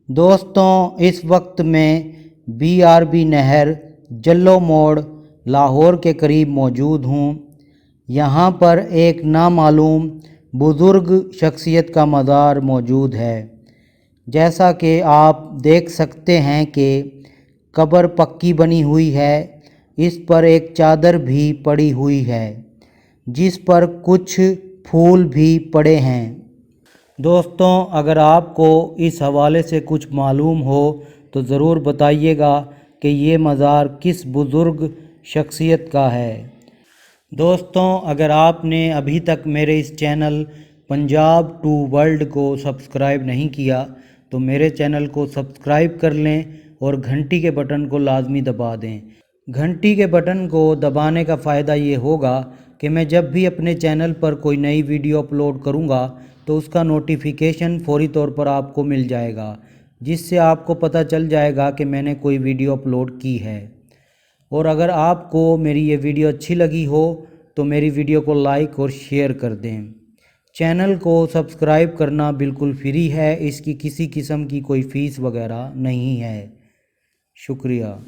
दोस्तों, इस वक्त मैं BRB नहर जल्लो मोड़ लाहौर के करीब मौजूद हूँ। यहाँ पर एक नामालूम बुज़ुर्ग शख्सियत का मज़ार मौजूद है। जैसा कि आप देख सकते हैं कि कब्र पक्की बनी हुई है। इस पर एक चादर भी पड़ी हुई है जिस पर कुछ फूल भी पड़े हैं। दोस्तों, अगर आपको इस हवाले से कुछ मालूम हो तो ज़रूर बताइएगा कि ये मज़ार किस बुज़ुर्ग शख्सियत का है। दोस्तों, अगर आपने अभी तक मेरे इस चैनल पंजाब टू वर्ल्ड को सब्सक्राइब नहीं किया तो मेरे चैनल को सब्सक्राइब कर लें और घंटी के बटन को लाजमी दबा दें। घंटी के बटन को दबाने का फ़ायदा ये होगा कि मैं जब भी अपने चैनल पर कोई नई वीडियो अपलोड करूँगा तो उसका नोटिफिकेशन फ़ौरी तौर पर आपको मिल जाएगा, जिससे आपको पता चल जाएगा कि मैंने कोई वीडियो अपलोड की है। और अगर आपको मेरी ये वीडियो अच्छी लगी हो तो मेरी वीडियो को लाइक और शेयर कर दें। चैनल को सब्सक्राइब करना बिल्कुल फ्री है, इसकी किसी किस्म की कोई फ़ीस वगैरह नहीं है। शुक्रिया।